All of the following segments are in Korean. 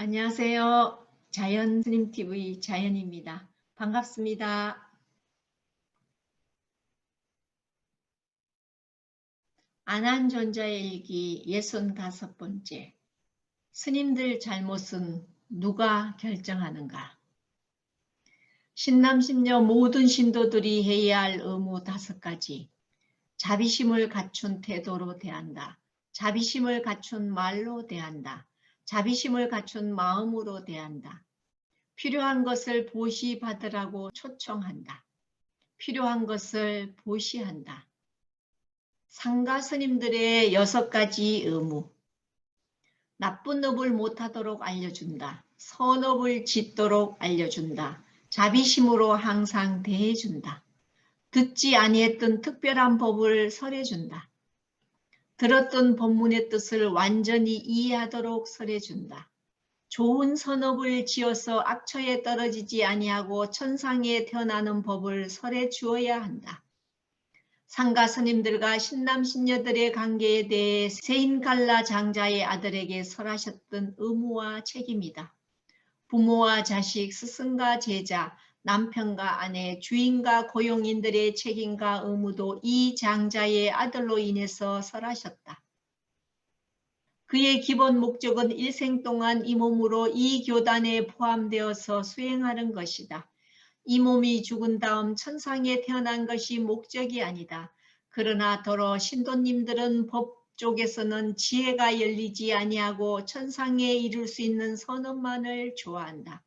안녕하세요. 자연스님TV 자연입니다. 반갑습니다. 안한존자의 일기 65번째. 스님들 잘못은 누가 결정하는가? 신남신녀 모든 신도들이 해야 할 의무 5가지. 자비심을 갖춘 태도로 대한다. 자비심을 갖춘 말로 대한다. 자비심을 갖춘 마음으로 대한다. 필요한 것을 보시받으라고 초청한다. 필요한 것을 보시한다. 상가 스님들의 6가지 의무. 나쁜 업을 못하도록 알려준다. 선업을 짓도록 알려준다. 자비심으로 항상 대해준다. 듣지 아니했던 특별한 법을 설해준다. 들었던 법문의 뜻을 완전히 이해하도록 설해준다. 좋은 선업을 지어서 악처에 떨어지지 아니하고 천상에 태어나는 법을 설해 주어야 한다. 상가 스님들과 신남신녀들의 관계에 대해 세인갈라 장자의 아들에게 설하셨던 의무와 책임이다. 부모와 자식, 스승과 제자, 남편과 아내, 주인과 고용인들의 책임과 의무도 이 장자의 아들로 인해서 설하셨다. 그의 기본 목적은 일생 동안 이 몸으로 이 교단에 포함되어서 수행하는 것이다. 이 몸이 죽은 다음 천상에 태어난 것이 목적이 아니다. 그러나 더러 신도님들은 법 쪽에서는 지혜가 열리지 아니하고 천상에 이룰 수 있는 선언만을 좋아한다.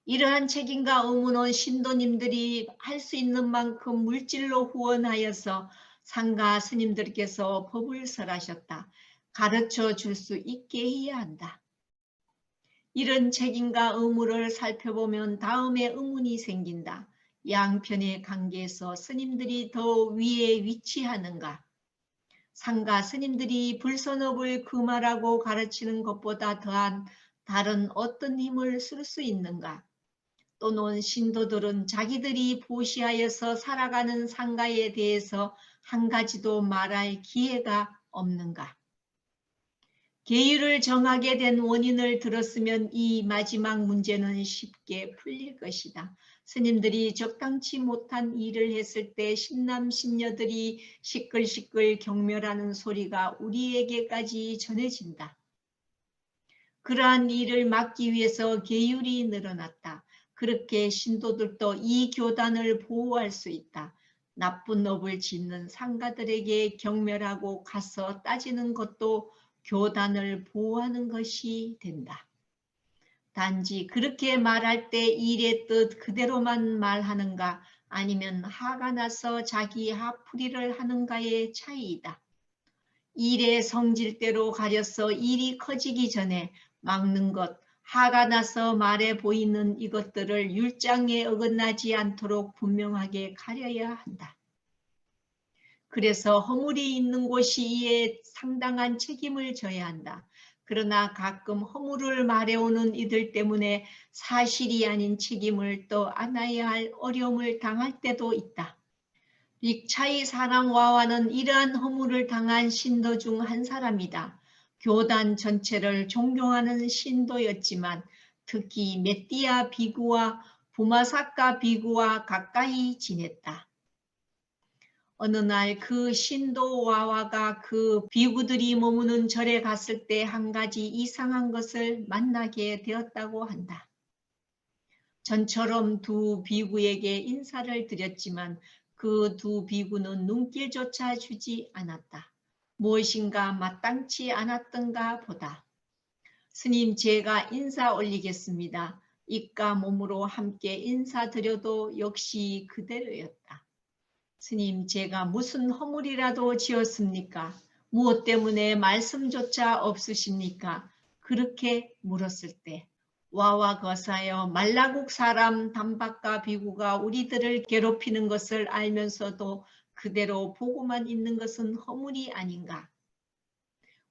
이러한 책임과 의무는 신도님들이 할 수 있는 만큼 물질로 후원하여서 상가 스님들께서 법을 설하셨다. 가르쳐 줄 수 있게 해야 한다. 이런 책임과 의무를 살펴보면 다음에 의문이 생긴다. 양편의 관계에서 스님들이 더 위에 위치하는가? 상가 스님들이 불선업을 금하라고 가르치는 것보다 더한 다른 어떤 힘을 쓸 수 있는가? 또는 신도들은 자기들이 보시하여서 살아가는 상가에 대해서 한 가지도 말할 기회가 없는가? 계율을 정하게 된 원인을 들었으면 이 마지막 문제는 쉽게 풀릴 것이다. 스님들이 적당치 못한 일을 했을 때 신남신녀들이 시끌시끌 경멸하는 소리가 우리에게까지 전해진다. 그러한 일을 막기 위해서 계율이 늘어났다. 그렇게 신도들도 이 교단을 보호할 수 있다. 나쁜 업을 짓는 상가들에게 경멸하고 가서 따지는 것도 교단을 보호하는 것이 된다. 단지 그렇게 말할 때 일의 뜻 그대로만 말하는가 아니면 화가 나서 자기 화풀이를 하는가의 차이이다. 일의 성질대로 가려서 일이 커지기 전에 막는 것, 화가 나서 말해 보이는 이것들을 율장에 어긋나지 않도록 분명하게 가려야 한다. 그래서 허물이 있는 곳이 이에 상당한 책임을 져야 한다. 그러나 가끔 허물을 말해오는 이들 때문에 사실이 아닌 책임을 또 안아야 할 어려움을 당할 때도 있다. 빅차이 사랑와와는 이러한 허물을 당한 신도 중 한 사람이다. 교단 전체를 존경하는 신도였지만 특히 메띠아 비구와 부마사카 비구와 가까이 지냈다. 어느 날 그 신도와와가 그 비구들이 머무는 절에 갔을 때 한 가지 이상한 것을 만나게 되었다고 한다. 전처럼 두 비구에게 인사를 드렸지만 그 두 비구는 눈길조차 주지 않았다. 무엇인가 마땅치 않았던가 보다. 스님, 제가 인사 올리겠습니다. 입과 몸으로 함께 인사드려도 역시 그대로였다. 스님, 제가 무슨 허물이라도 지었습니까? 무엇 때문에 말씀조차 없으십니까? 그렇게 물었을 때 와와 거사여, 말라국 사람 담박과 비구가 우리들을 괴롭히는 것을 알면서도 그대로 보고만 있는 것은 허물이 아닌가?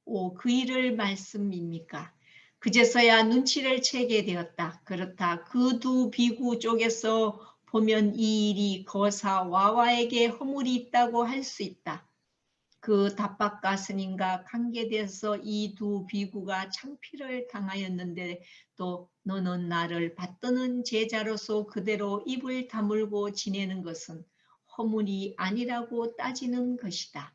오, 그 일을 말씀입니까? 그제서야 눈치를 채게 되었다. 그렇다. 그 두 비구 쪽에서 보면 이 일이 거사 와와에게 허물이 있다고 할 수 있다. 그 답박가 스님과 관계돼서 이 두 비구가 창피를 당하였는데 또 너는 나를 받드는 제자로서 그대로 입을 다물고 지내는 것은 허물이 아니라고 따지는 것이다.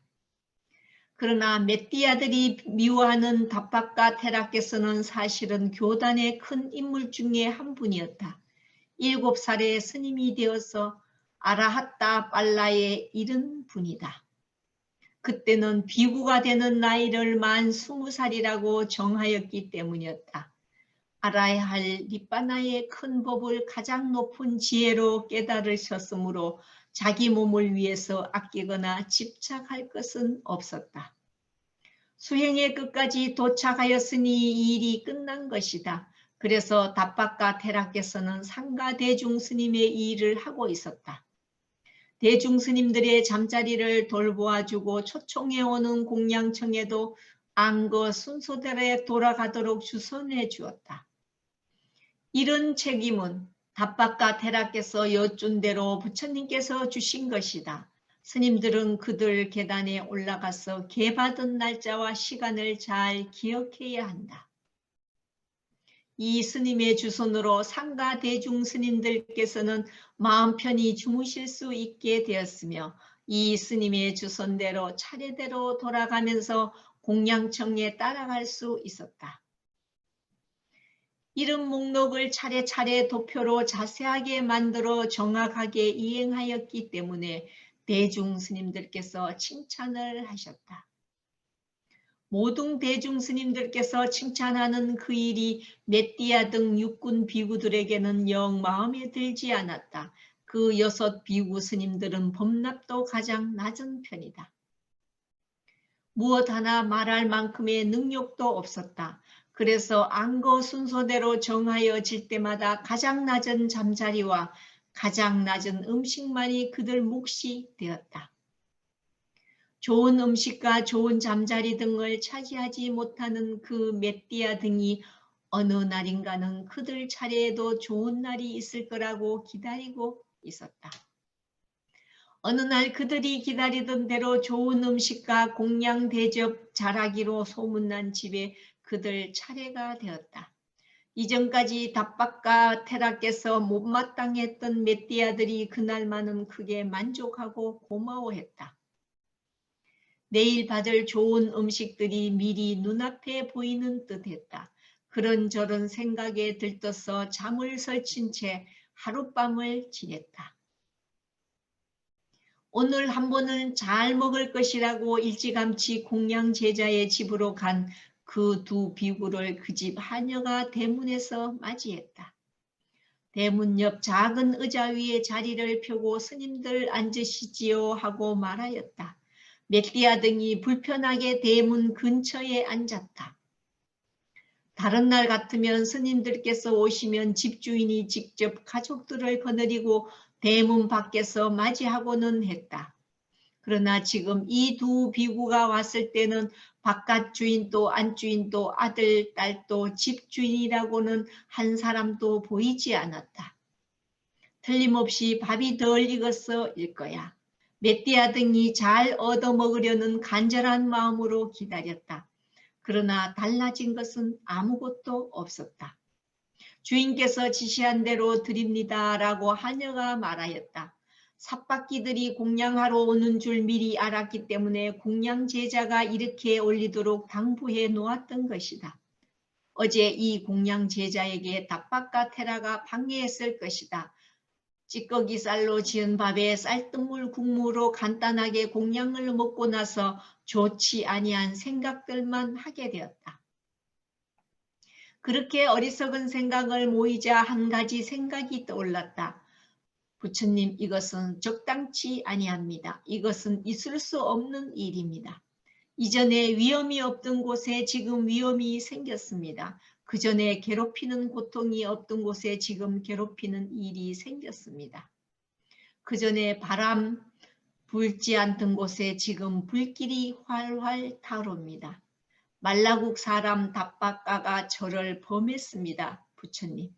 그러나 메띠아들이 미워하는 답박가 테라께서는 사실은 교단의 큰 인물 중에 한 분이었다. 7살에 스님이 되어서 아라핫타 빨라에 이른 분이다. 그때는 비구가 되는 나이를 만 20살이라고 정하였기 때문이었다. 알아야 할 니빠나의 큰 법을 가장 높은 지혜로 깨달으셨으므로 자기 몸을 위해서 아끼거나 집착할 것은 없었다. 수행의 끝까지 도착하였으니 이 일이 끝난 것이다. 그래서 답박가 테라께서는 상가 대중 스님의 일을 하고 있었다. 대중 스님들의 잠자리를 돌보아주고 초청해오는 공양청에도 안거 순서대로 돌아가도록 주선해 주었다. 이런 책임은 답박가 테라께서 여쭌 대로 부처님께서 주신 것이다. 스님들은 그들 계단에 올라가서 계받은 날짜와 시간을 잘 기억해야 한다. 이 스님의 주선으로 상가 대중 스님들께서는 마음 편히 주무실 수 있게 되었으며 이 스님의 주선대로 차례대로 돌아가면서 공양청에 따라갈 수 있었다. 이름 목록을 차례차례 도표로 자세하게 만들어 정확하게 이행하였기 때문에 대중 스님들께서 칭찬을 하셨다. 모든 대중 스님들께서 칭찬하는 그 일이 메띠아 등 육군 비구들에게는 영 마음에 들지 않았다. 그 6 비구 스님들은 법납도 가장 낮은 편이다. 무엇 하나 말할 만큼의 능력도 없었다. 그래서 안거 순서대로 정하여질 때마다 가장 낮은 잠자리와 가장 낮은 음식만이 그들 몫이 되었다. 좋은 음식과 좋은 잠자리 등을 차지하지 못하는 그 메띠아 등이 어느 날인가는 그들 차례에도 좋은 날이 있을 거라고 기다리고 있었다. 어느 날 그들이 기다리던 대로 좋은 음식과 공양 대접 잘하기로 소문난 집에 그들 차례가 되었다. 이전까지 답박가 테라께서 못마땅했던 메띠아들이 그날만은 크게 만족하고 고마워했다. 내일 받을 좋은 음식들이 미리 눈앞에 보이는 듯했다. 그런저런 생각에 들떠서 잠을 설친 채 하룻밤을 지냈다. 오늘 한 번은 잘 먹을 것이라고 일찌감치 공양 제자의 집으로 간 그 두 비구를 그 집 하녀가 대문에서 맞이했다. 대문 옆 작은 의자 위에 자리를 펴고 스님들 앉으시지요 하고 말하였다. 메띠아 등이 불편하게 대문 근처에 앉았다. 다른 날 같으면 스님들께서 오시면 집주인이 직접 가족들을 거느리고 대문 밖에서 맞이하고는 했다. 그러나 지금 이 두 비구가 왔을 때는 바깥 주인도 안주인도 아들, 딸도 집주인이라고는 한 사람도 보이지 않았다. 틀림없이 밥이 덜 익었어일 거야. 메띠아 등이 잘 얻어먹으려는 간절한 마음으로 기다렸다. 그러나 달라진 것은 아무것도 없었다. 주인께서 지시한 대로 드립니다라고 하녀가 말하였다. 삿바퀴들이 공양하러 오는 줄 미리 알았기 때문에 공양 제자가 이렇게 올리도록 당부해 놓았던 것이다. 어제 이 공양 제자에게 답박가 테라가 방해했을 것이다. 찌꺼기 쌀로 지은 밥에 쌀뜨물 국물로 간단하게 공양을 먹고 나서 좋지 아니한 생각들만 하게 되었다. 그렇게 어리석은 생각을 모이자 한 가지 생각이 떠올랐다. 부처님, 이것은 적당치 아니합니다. 이것은 있을 수 없는 일입니다. 이전에 위험이 없던 곳에 지금 위험이 생겼습니다. 그 전에 괴롭히는 고통이 없던 곳에 지금 괴롭히는 일이 생겼습니다. 그 전에 바람 불지 않던 곳에 지금 불길이 활활 타오릅니다. 말라국 사람 답박가가 저를 범했습니다. 부처님.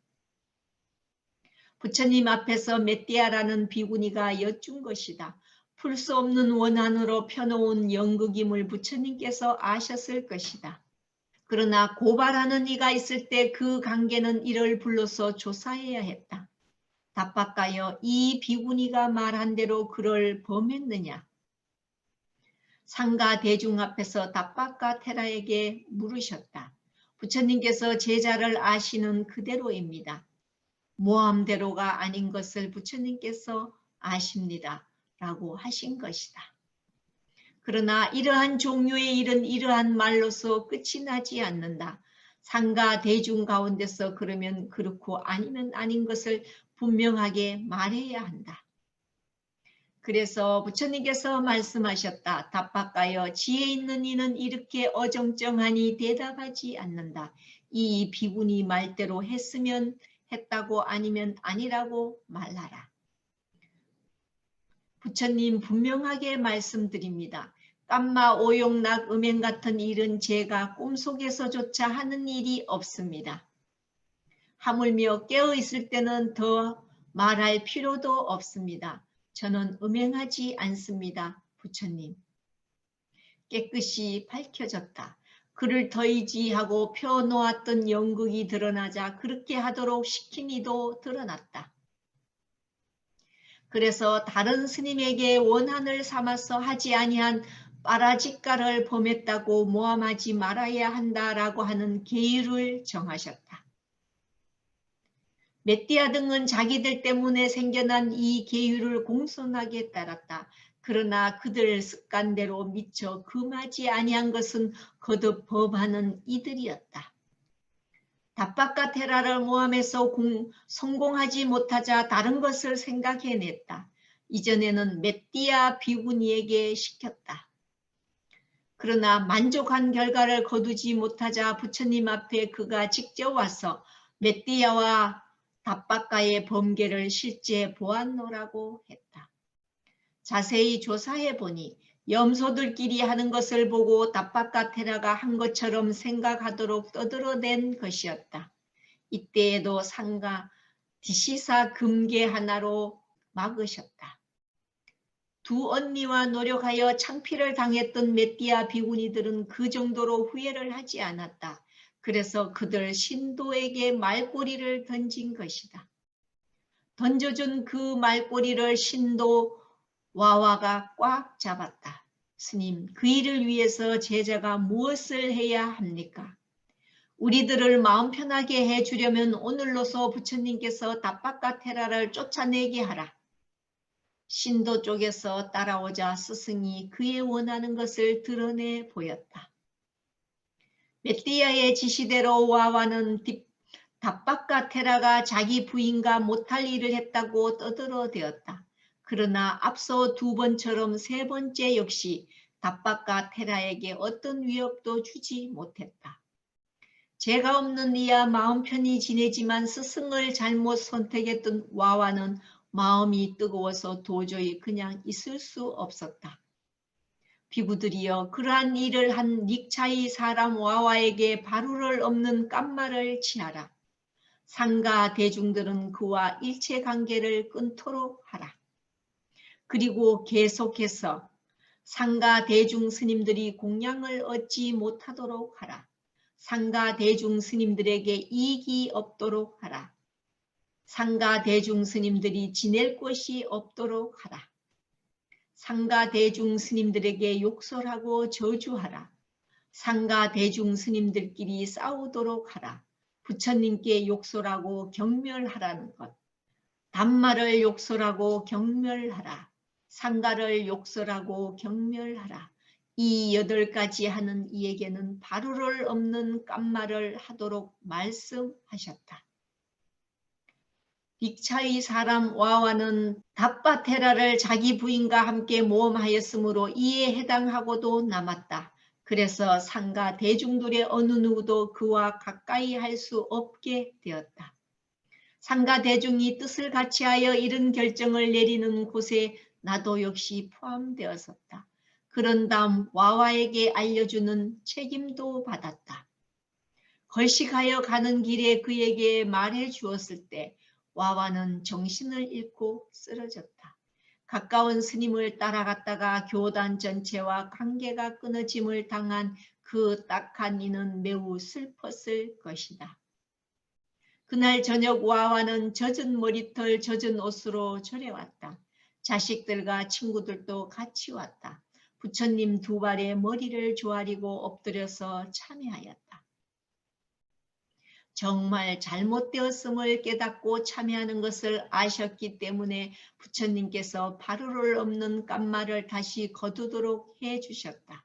부처님 앞에서 메띠아라는 비구니가 여쭌 것이다. 풀 수 없는 원한으로 펴놓은 연극임을 부처님께서 아셨을 것이다. 그러나 고발하는 이가 있을 때 그 관계는 이를 불러서 조사해야 했다. 답답하여 이 비구니가 말한 대로 그를 범했느냐? 상가 대중 앞에서 답박과 테라에게 물으셨다. 부처님께서 제자를 아시는 그대로입니다. 모함대로가 아닌 것을 부처님께서 아십니다. 라고 하신 것이다. 그러나 이러한 종류의 일은 이러한 말로서 끝이 나지 않는다. 상가 대중 가운데서 그러면 그렇고 아니면 아닌 것을 분명하게 말해야 한다. 그래서 부처님께서 말씀하셨다. 답박하여 지혜 있는 이는 이렇게 어정쩡하니 대답하지 않는다. 이 비구니 말대로 했으면 했다고 아니면 아니라고 말하라. 부처님 분명하게 말씀드립니다. 깜마 오용락 음행 같은 일은 제가 꿈속에서조차 하는 일이 없습니다. 하물며 깨어있을 때는 더 말할 필요도 없습니다. 저는 음행하지 않습니다. 부처님. 깨끗이 밝혀졌다. 그를 더이지하고 펴놓았던 연극이 드러나자 그렇게 하도록 시킨 이도 드러났다. 그래서 다른 스님에게 원한을 삼아서 하지 아니한 빠라직가를 범했다고 모함하지 말아야 한다라고 하는 계율을 정하셨다. 메띠아 등은 자기들 때문에 생겨난 이 계율을 공손하게 따랐다. 그러나 그들 습관대로 미처 금하지 아니한 것은 거듭 범하는 이들이었다. 답박과 테라를 모함해서 성공하지 못하자 다른 것을 생각해냈다. 이전에는 메띠아 비구니에게 시켰다. 그러나 만족한 결과를 거두지 못하자 부처님 앞에 그가 직접 와서 메띠아와 답박가의 범계를 실제 보았노라고 했다. 자세히 조사해 보니 염소들끼리 하는 것을 보고 답박가 테라가 한 것처럼 생각하도록 떠들어낸 것이었다. 이때에도 상가 디시사 금계 하나로 막으셨다. 두 언니와 노력하여 창피를 당했던 메띠아 비구니들은 그 정도로 후회를 하지 않았다. 그래서 그들 신도에게 말꼬리를 던진 것이다. 던져준 그 말꼬리를 신도 와와가 꽉 잡았다. 스님, 그 일을 위해서 제자가 무엇을 해야 합니까? 우리들을 마음 편하게 해주려면 오늘로서 부처님께서 답박과 테라를 쫓아내게 하라. 신도 쪽에서 따라오자 스승이 그의 원하는 것을 드러내 보였다. 메띠아의 지시대로 와와는 답박과 테라가 자기 부인과 못할 일을 했다고 떠들어대었다. 그러나 앞서 두 번처럼 세 번째 역시 답박과 테라에게 어떤 위협도 주지 못했다. 죄가 없는 이야 마음 편히 지내지만 스승을 잘못 선택했던 와와는 마음이 뜨거워서 도저히 그냥 있을 수 없었다. 비구들이여 그러한 일을 한 닉차이 사람 와와에게 바루를 없는 깜마를 치하라. 상가 대중들은 그와 일체관계를 끊도록 하라. 그리고 계속해서 상가 대중 스님들이 공양을 얻지 못하도록 하라. 상가 대중 스님들에게 이익이 없도록 하라. 상가 대중 스님들이 지낼 곳이 없도록 하라. 상가 대중 스님들에게 욕설하고 저주하라. 상가 대중 스님들끼리 싸우도록 하라. 부처님께 욕설하고 경멸하라는 것. 단말을 욕설하고 경멸하라. 상가를 욕설하고 경멸하라. 이 8가지 하는 이에게는 바루를 없는 깜말을 하도록 말씀하셨다. 닉차이 사람 와와는 답바테라를 자기 부인과 함께 모험하였으므로 이에 해당하고도 남았다. 그래서 상가 대중들의 어느 누구도 그와 가까이 할 수 없게 되었다. 상가 대중이 뜻을 같이하여 이런 결정을 내리는 곳에 나도 역시 포함되었었다. 그런 다음 와와에게 알려주는 책임도 받았다. 걸식하여 가는 길에 그에게 말해 주었을 때 와와는 정신을 잃고 쓰러졌다. 가까운 스님을 따라갔다가 교단 전체와 관계가 끊어짐을 당한 그 딱한 이는 매우 슬펐을 것이다. 그날 저녁 와와는 젖은 머리털, 젖은 옷으로 절에 왔다. 자식들과 친구들도 같이 왔다. 부처님 두 발에 머리를 조아리고 엎드려서 참회하였다. 정말 잘못되었음을 깨닫고 참회하는 것을 아셨기 때문에 부처님께서 바루를 없는 깜마를 다시 거두도록 해주셨다.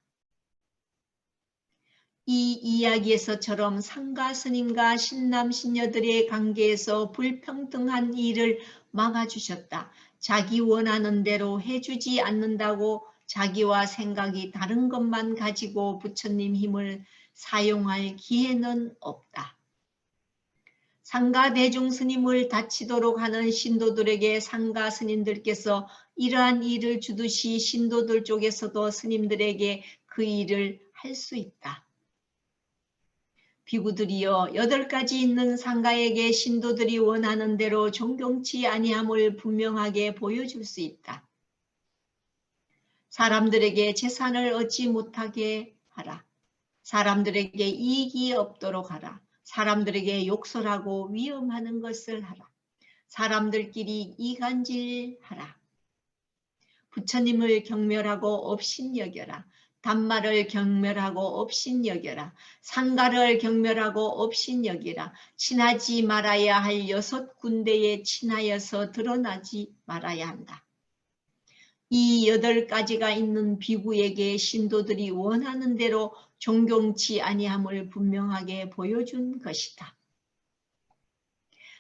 이 이야기에서처럼 상가 스님과 신남 신녀들의 관계에서 불평등한 일을 막아주셨다. 자기 원하는 대로 해주지 않는다고 자기와 생각이 다른 것만 가지고 부처님 힘을 사용할 기회는 없다. 상가 대중 스님을 다치도록 하는 신도들에게 상가 스님들께서 이러한 일을 주듯이 신도들 쪽에서도 스님들에게 그 일을 할 수 있다. 비구들이여 8가지 있는 상가에게 신도들이 원하는 대로 존경치 아니함을 분명하게 보여줄 수 있다. 사람들에게 재산을 얻지 못하게 하라. 사람들에게 이익이 없도록 하라. 사람들에게 욕설하고 위험하는 것을 하라. 사람들끼리 이간질하라. 부처님을 경멸하고 업신여겨라. 단말을 경멸하고 업신여겨라. 상가를 경멸하고 업신여기라. 친하지 말아야 할 6군데에 친하여서 드러나지 말아야 한다. 이 8가지가 있는 비구에게 신도들이 원하는 대로 존경치 아니함을 분명하게 보여준 것이다.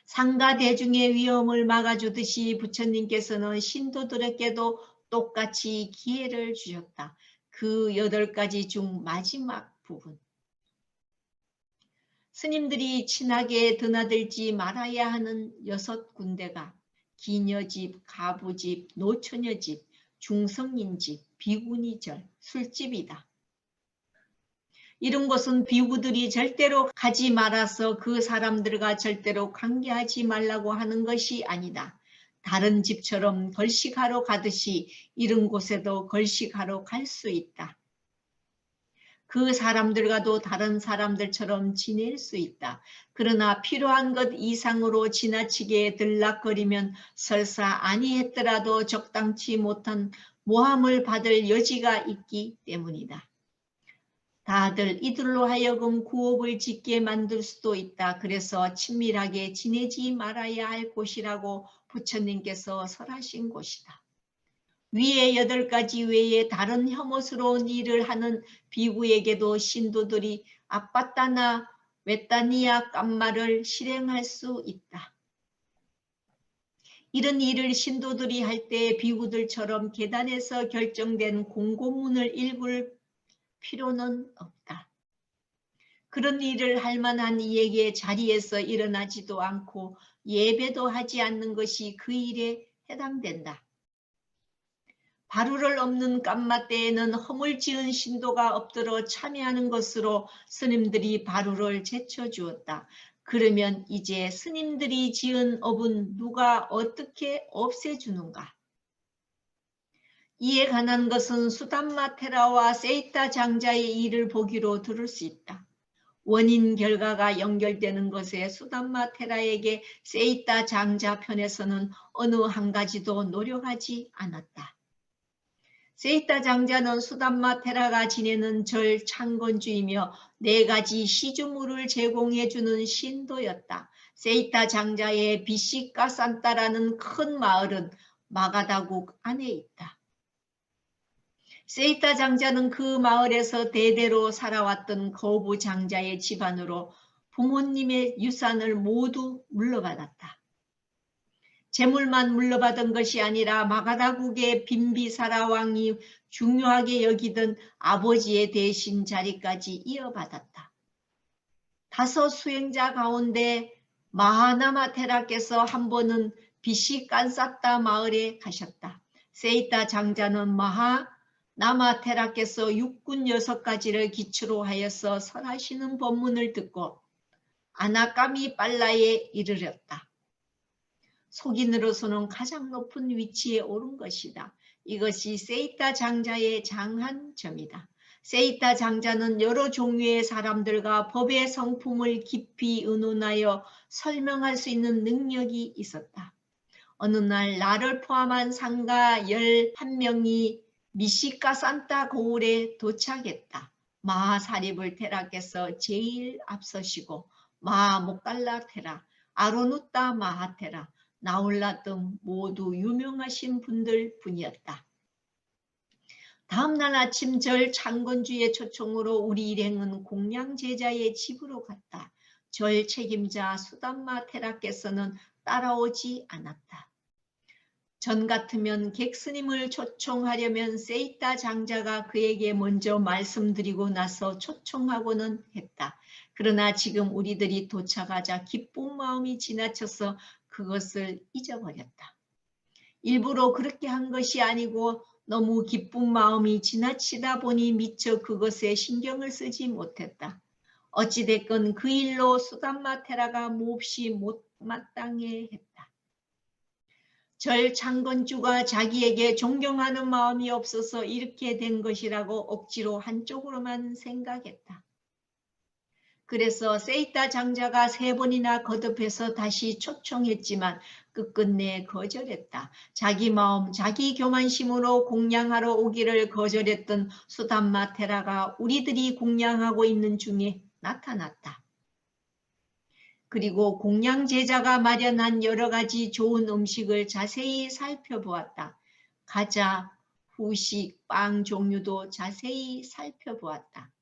상가 대중의 위험을 막아주듯이 부처님께서는 신도들에게도 똑같이 기회를 주셨다. 그 8가지 중 마지막 부분. 스님들이 친하게 드나들지 말아야 하는 6군데가 기녀집, 가부집, 노처녀집, 중성인집, 비구니절, 술집이다. 이런 곳은 비구들이 절대로 가지 말아서 그 사람들과 절대로 관계하지 말라고 하는 것이 아니다. 다른 집처럼 걸식하러 가듯이 이런 곳에도 걸식하러 갈 수 있다. 그 사람들과도 다른 사람들처럼 지낼 수 있다. 그러나 필요한 것 이상으로 지나치게 들락거리면 설사 아니했더라도 적당치 못한 모함을 받을 여지가 있기 때문이다. 다들 이들로 하여금 구업을 짓게 만들 수도 있다. 그래서 친밀하게 지내지 말아야 할 곳이라고 부처님께서 설하신 곳이다. 위의 8가지 외에 다른 혐오스러운 일을 하는 비구에게도 신도들이 아빠따나 웨따니아 깜마를 실행할 수 있다. 이런 일을 신도들이 할 때 비구들처럼 계단에서 결정된 공고문을 읽을 필요는 없다. 그런 일을 할 만한 이에게 자리에서 일어나지도 않고 예배도 하지 않는 것이 그 일에 해당된다. 바루를 없는 깜마 때에는 허물 지은 신도가 엎드려 참여하는 것으로 스님들이 바루를 제쳐주었다. 그러면 이제 스님들이 지은 업은 누가 어떻게 없애주는가? 이에 관한 것은 수담마 테라와 세이타 장자의 일을 보기로 들을 수 있다. 원인 결과가 연결되는 것에 수담마 테라에게 세이타 장자 편에서는 어느 한 가지도 노력하지 않았다. 세이타 장자는 수담마 테라가 지내는 절 창건주이며 4가지 시주물을 제공해주는 신도였다. 세이타 장자의 비시카산타라는 큰 마을은 마가다국 안에 있다. 세이타 장자는 그 마을에서 대대로 살아왔던 거부 장자의 집안으로 부모님의 유산을 모두 물러받았다. 재물만 물러받은 것이 아니라 마가다국의 빈비사라 왕이 중요하게 여기던 아버지의 대신 자리까지 이어받았다. 5 수행자 가운데 마하나마테라께서 한 번은 비시칸사타 마을에 가셨다. 세이타 장자는 마하나마테라께서 육군 6가지를 기초로 하여서 설하시는 법문을 듣고 아나까미 빨라에 이르렀다. 속인으로서는 가장 높은 위치에 오른 것이다. 이것이 세이타 장자의 장한 점이다. 세이타 장자는 여러 종류의 사람들과 법의 성품을 깊이 의논하여 설명할 수 있는 능력이 있었다. 어느 날 나를 포함한 상가 11명이 미시카 산타 고을에 도착했다. 마하사립을 테라께서 제일 앞서시고 마하목갈라 테라, 아로누타 마하테라, 나홀라 등 모두 유명하신 분들 뿐이었다. 다음날 아침 절 창건주의 초청으로 우리 일행은 공양 제자의 집으로 갔다. 절 책임자 수담마 테라께서는 따라오지 않았다. 전 같으면 객스님을 초청하려면 세이타 장자가 그에게 먼저 말씀드리고 나서 초청하고는 했다. 그러나 지금 우리들이 도착하자 기쁜 마음이 지나쳐서 그것을 잊어버렸다. 일부러 그렇게 한 것이 아니고 너무 기쁜 마음이 지나치다 보니 미처 그것에 신경을 쓰지 못했다. 어찌됐건 그 일로 수담마 테라가 몹시 못마땅해 했다. 절 창건주가 자기에게 존경하는 마음이 없어서 이렇게 된 것이라고 억지로 한쪽으로만 생각했다. 그래서 세이타 장자가 3번이나 거듭해서 다시 초청했지만 끝끝내 거절했다. 자기 마음, 자기 교만심으로 공양하러 오기를 거절했던 수담마 테라가 우리들이 공양하고 있는 중에 나타났다. 그리고 공양 제자가 마련한 여러 가지 좋은 음식을 자세히 살펴보았다. 과자, 후식, 빵 종류도 자세히 살펴보았다.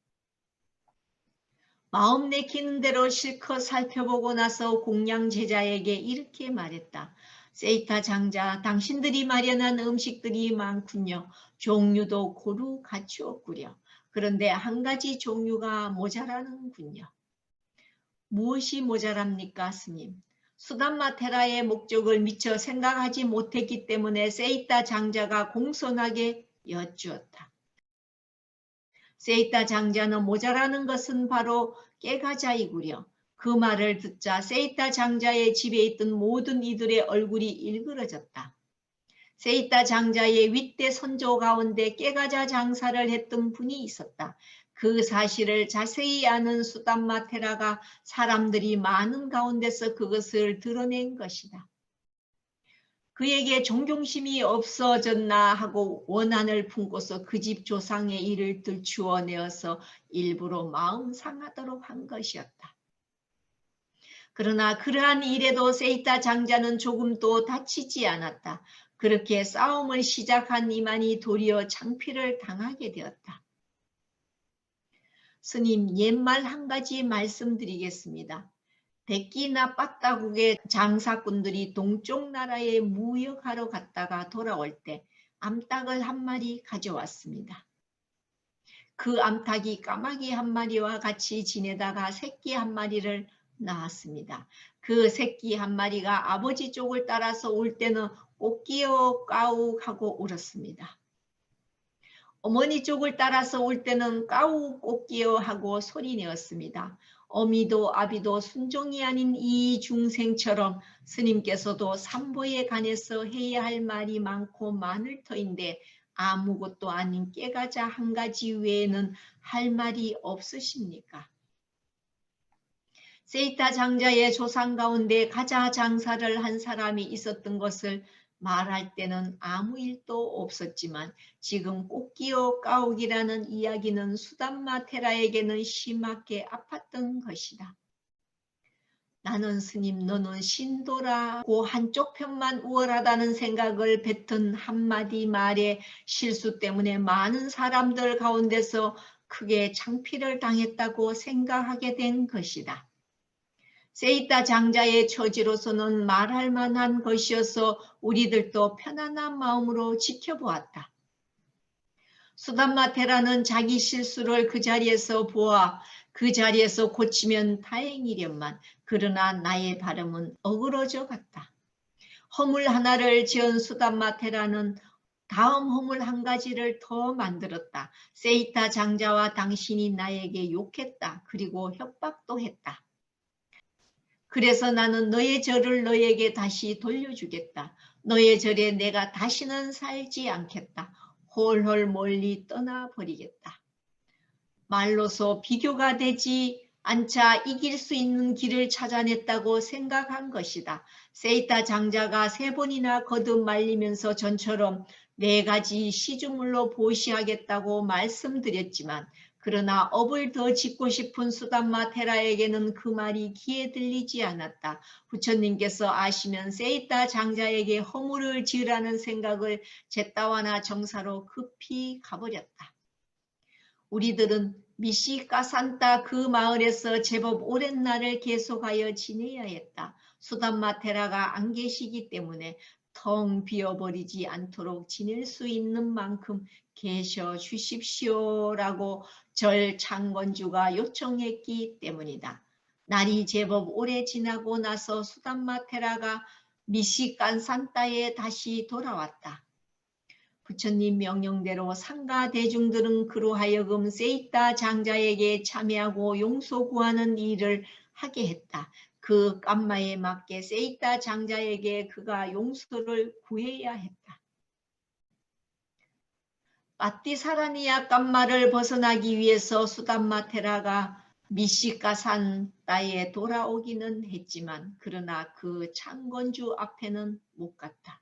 마음 내키는 대로 실컷 살펴보고 나서 공양 제자에게 이렇게 말했다. 세이타 장자, 당신들이 마련한 음식들이 많군요. 종류도 고루 갖추었구려. 그런데 한 가지 종류가 모자라는군요. 무엇이 모자랍니까, 스님? 수담마 테라의 목적을 미처 생각하지 못했기 때문에 세이타 장자가 공손하게 여쭈었다. 세이타 장자는 모자라는 것은 바로 깨가자이구려. 그 말을 듣자 세이타 장자의 집에 있던 모든 이들의 얼굴이 일그러졌다. 세이타 장자의 윗대 선조 가운데 깨가자 장사를 했던 분이 있었다. 그 사실을 자세히 아는 수담마 테라가 사람들이 많은 가운데서 그것을 드러낸 것이다. 그에게 존경심이 없어졌나 하고 원한을 품고서 그 집 조상의 일을 들추어내어서 일부러 마음 상하도록 한 것이었다. 그러나 그러한 일에도 세이타 장자는 조금도 다치지 않았다. 그렇게 싸움을 시작한 이만희 도리어 창피를 당하게 되었다. 스님, 옛말 한 가지 말씀드리겠습니다. 백기나 빠따국의 장사꾼들이 동쪽 나라에 무역하러 갔다가 돌아올 때 암탉을 한 마리 가져왔습니다. 그 암탉이 까마귀 한 마리와 같이 지내다가 새끼 한 마리를 낳았습니다. 그 새끼 한 마리가 아버지 쪽을 따라서 올 때는 꼬끼어 까욱 하고 울었습니다. 어머니 쪽을 따라서 올 때는 까욱 꼬끼어 하고 소리내었습니다. 어미도 아비도 순종이 아닌 이 중생처럼 스님께서도 삼보에 관해서 해야 할 말이 많고 많을 터인데 아무것도 아닌 깨가자 한 가지 외에는 할 말이 없으십니까? 세이타 장자의 조상 가운데 가자 장사를 한 사람이 있었던 것을 말할 때는 아무 일도 없었지만 지금 꼬끼어 까옥이라는 이야기는 수담마 테라에게는 심하게 아팠던 것이다. 나는 스님, 너는 신도라고 한쪽 편만 우월하다는 생각을 뱉은 한마디 말의 실수 때문에 많은 사람들 가운데서 크게 창피를 당했다고 생각하게 된 것이다. 세이타 장자의 처지로서는 말할 만한 것이어서 우리들도 편안한 마음으로 지켜보았다. 수담마 테라는 자기 실수를 그 자리에서 보아 그 자리에서 고치면 다행이련만 그러나 나의 발음은 어그러져 갔다. 허물 하나를 지은 수담마 테라는 다음 허물 한 가지를 더 만들었다. 세이타 장자와 당신이 나에게 욕했다. 그리고 협박도 했다. 그래서 나는 너의 절을 너에게 다시 돌려주겠다. 너의 절에 내가 다시는 살지 않겠다. 홀홀 멀리 떠나버리겠다. 말로서 비교가 되지 않자 이길 수 있는 길을 찾아냈다고 생각한 것이다. 세이타 장자가 3번이나 거듭 말리면서 전처럼 4가지 시주물로 보시하겠다고 말씀드렸지만 그러나 업을 더 짓고 싶은 수담마 테라에게는 그 말이 귀에 들리지 않았다. 부처님께서 아시면 세이타 장자에게 허물을 지으라는 생각을 제따와나 정사로 급히 가버렸다. 우리들은 미시가산타 그 마을에서 제법 오랜 날을 계속하여 지내야 했다. 수담마 테라가 안 계시기 때문에 텅 비어버리지 않도록 지낼 수 있는 만큼 계셔 주십시오라고 절 창건주가 요청했기 때문이다. 날이 제법 오래 지나고 나서 수담마 테라가 미시간산타에 다시 돌아왔다. 부처님 명령대로 상가 대중들은 그로 하여금 세이타 장자에게 참여하고 용서 구하는 일을 하게 했다. 그 깜마에 맞게 세이타 장자에게 그가 용서를 구해야 했다. 빠띠사라니아 깜마를 벗어나기 위해서 수담마 테라가 미시가산타에 돌아오기는 했지만 그러나 그 창건주 앞에는 못 갔다.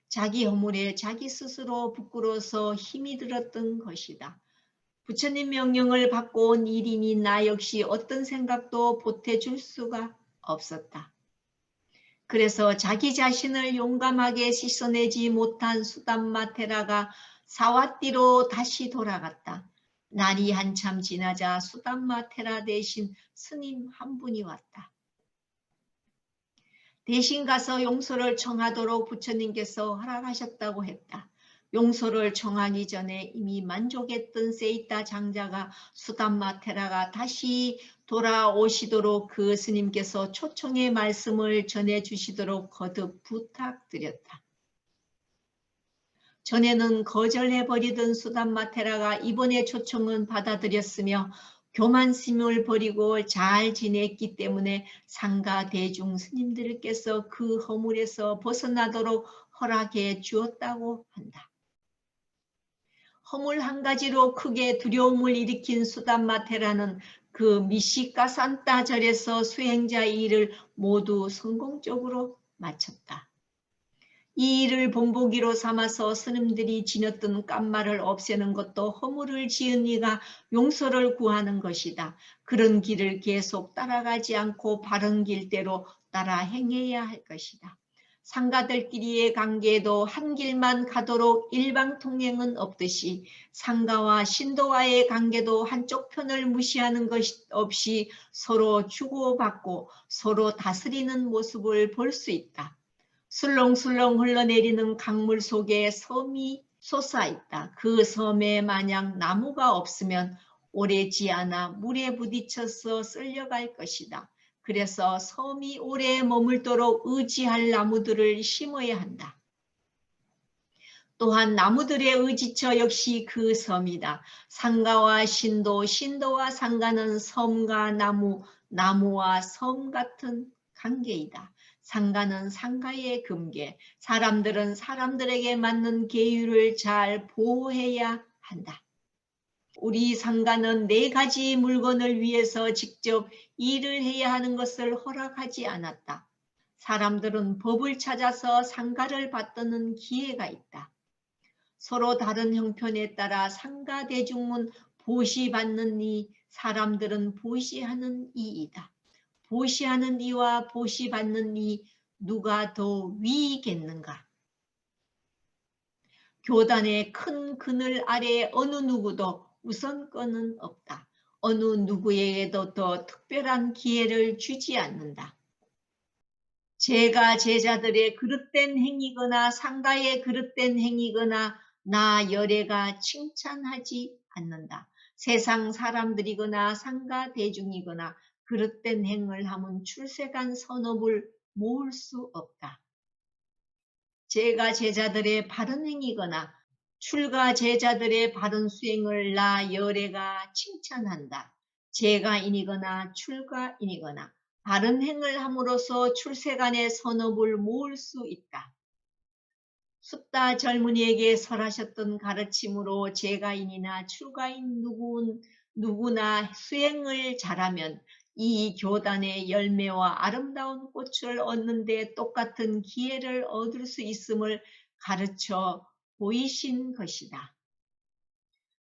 자기 허물에 자기 스스로 부끄러워서 힘이 들었던 것이다. 부처님 명령을 받고 온 일이니 나 역시 어떤 생각도 보태줄 수가 없었다. 그래서 자기 자신을 용감하게 씻어내지 못한 수담마 테라가 사와띠로 다시 돌아갔다. 날이 한참 지나자 수담마 테라 대신 스님 한 분이 왔다. 대신 가서 용서를 청하도록 부처님께서 허락하셨다고 했다. 용서를 청하기 전에 이미 만족했던 세이타 장자가 수담마 테라가 다시 돌아오시도록 그 스님께서 초청의 말씀을 전해주시도록 거듭 부탁드렸다. 전에는 거절해버리던 수담마 테라가 이번에 초청은 받아들였으며 교만심을 버리고 잘 지냈기 때문에 상가 대중 스님들께서 그 허물에서 벗어나도록 허락해 주었다고 한다. 허물 한 가지로 크게 두려움을 일으킨 수담마 테라는 그 미시가산타 절에서 수행자 일을 모두 성공적으로 마쳤다. 이 일을 본보기로 삼아서 스님들이 지녔던 깜마를 없애는 것도 허물을 지은 이가 용서를 구하는 것이다. 그런 길을 계속 따라가지 않고 바른 길대로 따라 행해야 할 것이다. 상가들끼리의 관계에도 한 길만 가도록 일방통행은 없듯이 상가와 신도와의 관계도 한쪽 편을 무시하는 것 없이 서로 주고받고 서로 다스리는 모습을 볼 수 있다. 술렁술렁 흘러내리는 강물 속에 섬이 솟아있다. 그 섬에 만약 나무가 없으면 오래지 않아 물에 부딪혀서 쓸려갈 것이다. 그래서 섬이 오래 머물도록 의지할 나무들을 심어야 한다. 또한 나무들의 의지처 역시 그 섬이다. 상가와 신도, 신도와 상가는 섬과 나무, 나무와 섬 같은 관계이다. 상가는 상가의 금계, 사람들은 사람들에게 맞는 계율을 잘 보호해야 한다. 우리 상가는 4가지 물건을 위해서 직접 일을 해야 하는 것을 허락하지 않았다. 사람들은 법을 찾아서 상가를 받드는 기회가 있다. 서로 다른 형편에 따라 상가 대중은 보시받는 이, 사람들은 보시하는 이이다. 보시하는 이와 보시받는 이 누가 더 위이겠는가? 교단의 큰 그늘 아래 어느 누구도 우선권은 없다. 어느 누구에게도 더 특별한 기회를 주지 않는다. 제가 제자들의 그릇된 행위거나 상가의 그릇된 행위거나 나 열애가 칭찬하지 않는다. 세상 사람들이거나 상가 대중이거나 그릇된 행을 하면 출세간 선업을 모을 수 없다. 제가 제자들의 바른 행위거나 출가 제자들의 바른 수행을 나 열애가 칭찬한다. 제가인이거나 출가인이거나 바른 행을 함으로써 출세간의 선업을 모을 수 있다. 숫다 젊은이에게 설하셨던 가르침으로 재가인이나 출가인 누구나 수행을 잘하면 이 교단의 열매와 아름다운 꽃을 얻는 데 똑같은 기회를 얻을 수 있음을 가르쳐 보이신 것이다.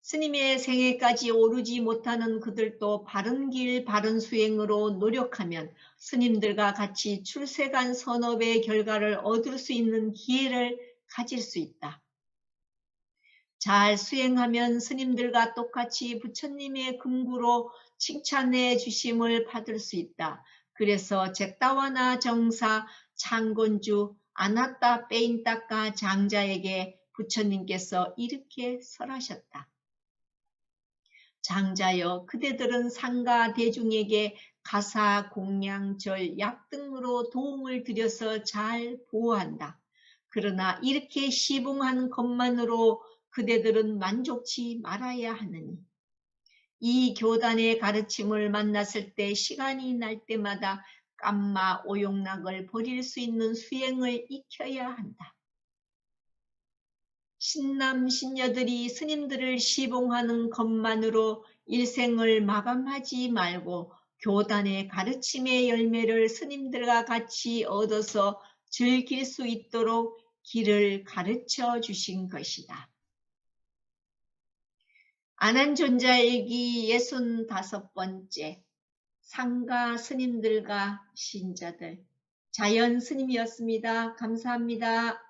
스님의 생애까지 오르지 못하는 그들도 바른 길, 바른 수행으로 노력하면 스님들과 같이 출세간 선업의 결과를 얻을 수 있는 기회를 가질 수 있다. 잘 수행하면 스님들과 똑같이 부처님의 금구로 칭찬해 주심을 받을 수 있다. 그래서 젝다와나 정사, 창곤주, 아나따 빼인따까 장자에게 부처님께서 이렇게 설하셨다. 장자여, 그대들은 상가 대중에게 가사, 공양, 절, 약 등으로 도움을 드려서 잘 보호한다. 그러나 이렇게 시봉한 것만으로 그대들은 만족치 말아야 하느니 이 교단의 가르침을 만났을 때 시간이 날 때마다 깜마, 오용락을 버릴 수 있는 수행을 익혀야 한다. 신남, 신녀들이 스님들을 시봉하는 것만으로 일생을 마감하지 말고 교단의 가르침의 열매를 스님들과 같이 얻어서 즐길 수 있도록 길을 가르쳐 주신 것이다. 안한존자일기 65번째 상가 스님들과 신자들 자연 스님이었습니다. 감사합니다.